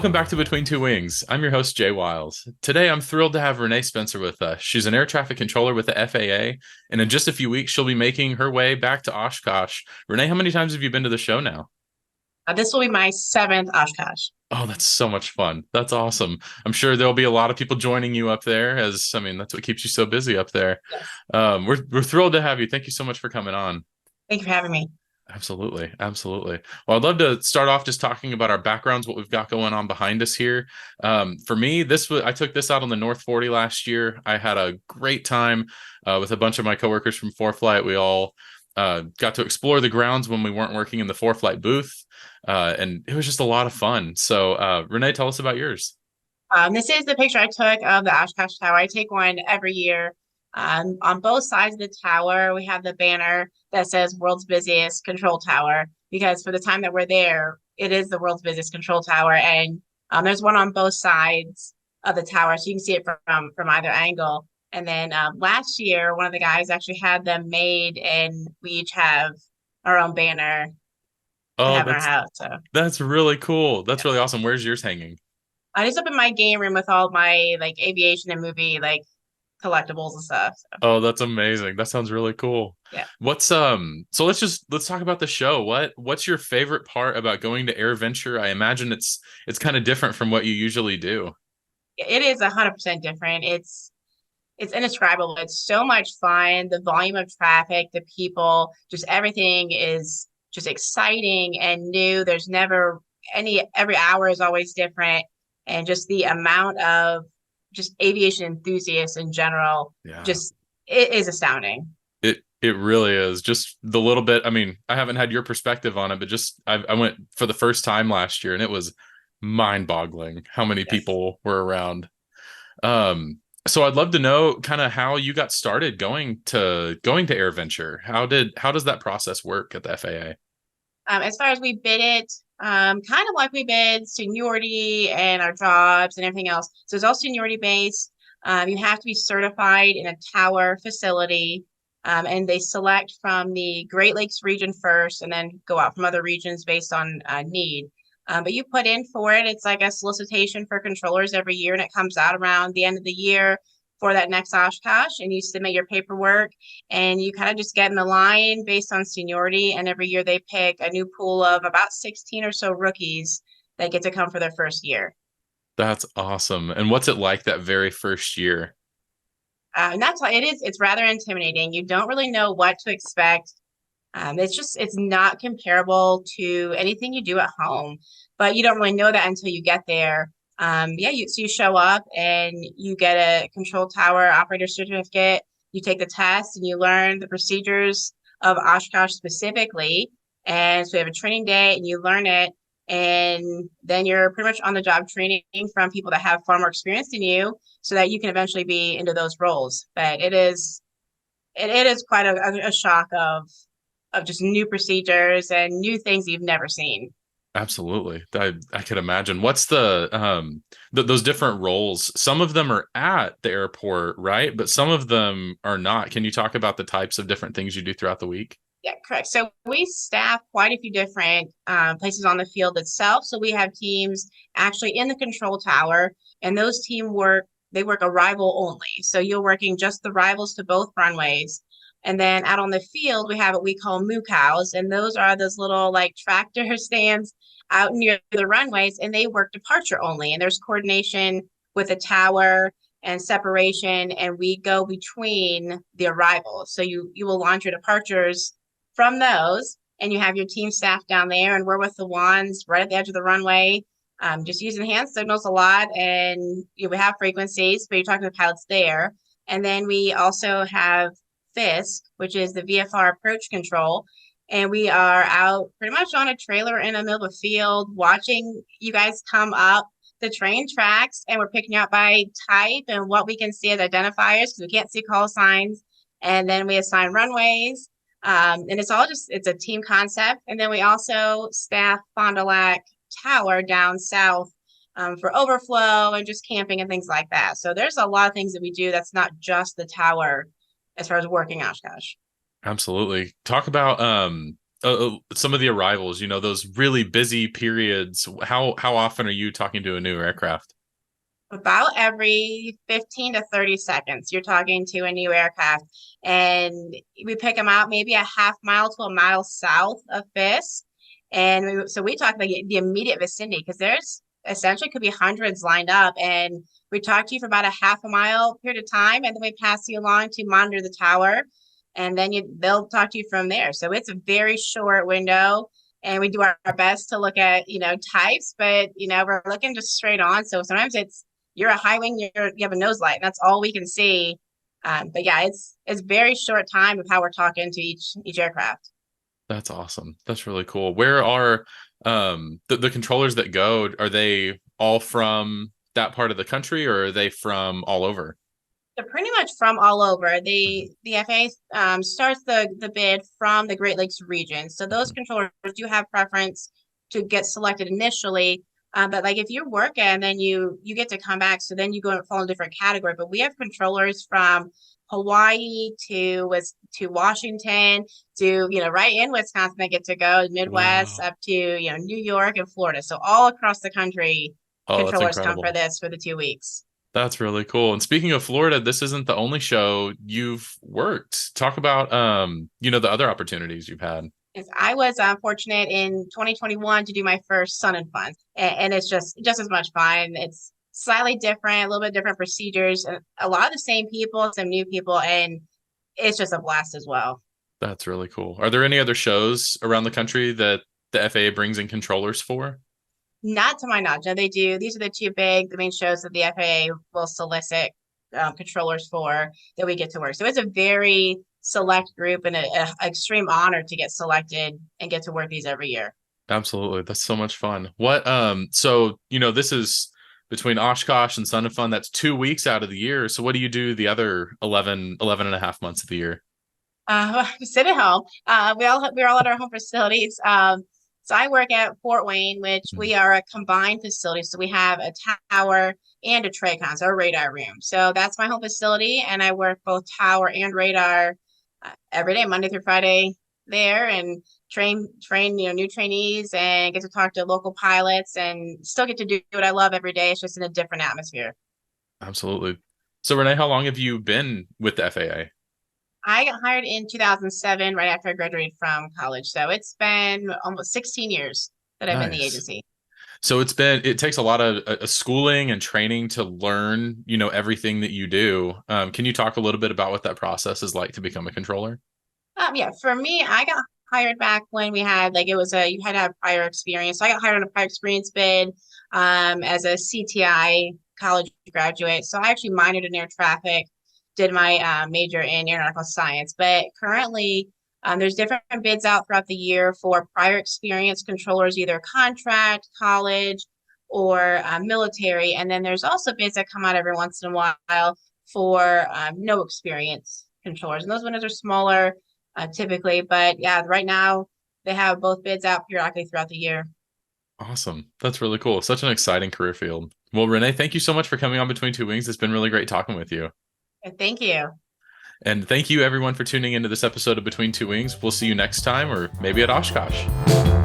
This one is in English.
Welcome back to Between Two Wings. I'm your host, Jay Wiles. Today, I'm thrilled to have Renee Spencer with us. She's an air traffic controller with the FAA, and in just a few weeks, she'll be making her way back to Oshkosh. Renee, how many times have you been to the show now? This will be my seventh Oshkosh. Oh, that's so much fun. That's awesome. I'm sure there'll be a lot of people joining you up there, as I mean, that's what keeps you so busy up there. Yes. We're thrilled to have you. Thank you so much for coming on. Thank you for having me. Absolutely. Absolutely. Well, I'd love to start off just talking about our backgrounds, what we've got going on behind us here. For me, I took this out on the North 40 last year. I had a great time with a bunch of my coworkers from ForeFlight. We all got to explore the grounds when we weren't working in the ForeFlight booth. And it was just a lot of fun. So, Renee, tell us about yours. This is the picture I took of the Oshkosh Tower. I take one every year. On both sides of the tower, we have the banner that says world's busiest control tower, because for the time that we're there, it is the world's busiest control tower. And there's one on both sides of the tower, so you can see it from either angle. And then last year, one of the guys actually had them made, and we each have our own banner to Oh, have in our house. So that's really cool. That's really awesome. Where's yours hanging? I just up in my game room with all my like aviation and movie like collectibles and stuff. So Oh, that's amazing. That sounds really cool. yeah, So let's talk about the show. What's your favorite part about going to AirVenture? I imagine it's kind of different from what you usually do. it is 100% different. It's indescribable. It's so much fun. The volume of traffic, the people, just everything is just exciting and new. There's never every hour is always different, and just the amount of just aviation enthusiasts in general, Yeah. just it is astounding. It really is. Just the little bit. I mean, I haven't had your perspective on it, but just I went for the first time last year and it was mind-boggling how many Yes. people were around. So I'd love to know kind of how you got started going to AirVenture. How does that process work at the FAA? As far as we bid it, kind of like we bid seniority and our jobs and everything else. So it's all seniority based. You have to be certified in a tower facility, and they select from the Great Lakes region first, and then go out from other regions based on need. But you put in for it. It's like a solicitation for controllers every year, and it comes out around the end of the year for that next Oshkosh, and you submit your paperwork, and you kind of just get in the line based on seniority. And every year they pick a new pool of about 16 or so rookies that get to come for their first year. That's awesome. And what's it like that very first year? And that's why it's rather intimidating. You don't really know what to expect. It's not comparable to anything you do at home, but you don't really know that until you get there. So you show up and you get a control tower operator certificate. You take the test and you learn the procedures of Oshkosh specifically. And so we have a training day and you learn it. And then you're pretty much on the job training from people that have far more experience than you, so that you can eventually be into those roles. But it is quite a shock of just new procedures and new things you've never seen. Absolutely. I could imagine. What's those different roles? Some of them are at the airport, right? But some of them are not. Can you talk about the types of different things you do throughout the week? Yeah, correct. So we staff quite a few different places on the field itself. So we have teams actually in the control tower, and those they work arrival only. So you're working just the rivals to both runways. And then out on the field, we have what we call moo cows, and those are those little like tractor stands out near the runways, and they work departure only. And there's coordination with the tower and separation, and we go between the arrivals. So you will launch your departures from those, and you have your team staff down there, and we're with the wands right at the edge of the runway, just using hand signals a lot. And we have frequencies, but you're talking to the pilots there. And then we also have FISC, which is the VFR approach control. And we are out pretty much on a trailer in the middle of a field watching you guys come up the train tracks, and we're picking out by type and what we can see as identifiers, because we can't see call signs. And then we assign runways. And it's a team concept. And then we also staff Fond du Lac Tower down south for overflow and just camping and things like that. So there's a lot of things that we do that's not just the tower as far as working Oshkosh. Absolutely. Talk about some of the arrivals, those really busy periods. How often are you talking to a new aircraft? About every 15 to 30 seconds, you're talking to a new aircraft, and we pick them out maybe a half mile to a mile south of Fisk. And so we talk about the immediate vicinity because there's essentially could be hundreds lined up. And we talk to you for about a half a mile period of time, and then we pass you along to monitor the tower. And then they'll talk to you from there. So it's a very short window. And we do our best to look at, types, but, we're looking just straight on. So sometimes you're a high wing, you have a nose light. That's all we can see. But yeah, it's very short time of how we're talking to each aircraft. That's awesome. That's really cool. Where are the controllers that go? Are they all from that part of the country, or are they from all over? They're pretty much from all over. Mhm, The FAA starts the bid from the Great Lakes region. So those mhm. controllers do have preference to get selected initially. But like if you're working, then you get to come back. So then you go and fall in a different category. But we have controllers from Hawaii to Washington to right in Wisconsin that get to go, Midwest Wow. up to New York and Florida. So all across the country, Oh, that's controllers come for incredible. this for the 2 weeks. That's really cool. And speaking of Florida, this isn't the only show you've worked. Talk about the other opportunities you've had. Is I was fortunate in 2021 to do my first Sun and Fun, and it's just as much fun. It's slightly different, a little bit different procedures, and a lot of the same people, some new people, and it's just a blast as well. That's really cool. Are there any other shows around the country that the FAA brings in controllers for? Not to my knowledge. Now they do. These are the main shows that the FAA will solicit controllers for that we get to work. So it's a very select group and a extreme honor to get selected and get to work these every year. Absolutely. That's so much fun. So, this is between Oshkosh and Sun and Fun. That's 2 weeks out of the year. So what do you do the other 11 and a half months of the year? Sit at home. We're all at our home facilities. So I work at Fort Wayne, which Mhm. we are a combined facility. So we have a tower and a TRACON, so a radar room. So that's my home facility, and I work both tower and radar every day, Monday through Friday there, and train new trainees and get to talk to local pilots and still get to do what I love every day. It's just in a different atmosphere. Absolutely. So Renee, how long have you been with the FAA? I got hired in 2007, right after I graduated from college. So it's been almost 16 years that I've been in the Nice. agency. So it takes a lot of schooling and training to learn, everything that you do. Can you talk a little bit about what that process is like to become a controller? Yeah, for me, I got hired back when we had like it was a you had to have prior experience. So I got hired on a prior experience bid as a CTI college graduate. So I actually minored in air traffic, did my major in aeronautical science. But currently, there's different bids out throughout the year for prior experience controllers, either contract, college, or military. And then there's also bids that come out every once in a while for no experience controllers. And those windows are smaller typically. But yeah, right now they have both bids out periodically throughout the year. Awesome. That's really cool. Such an exciting career field. Well, Renee, thank you so much for coming on Between Two Wings. It's been really great talking with you. Thank you. And thank you everyone for tuning into this episode of Between Two Wings. We'll see you next time or maybe at Oshkosh.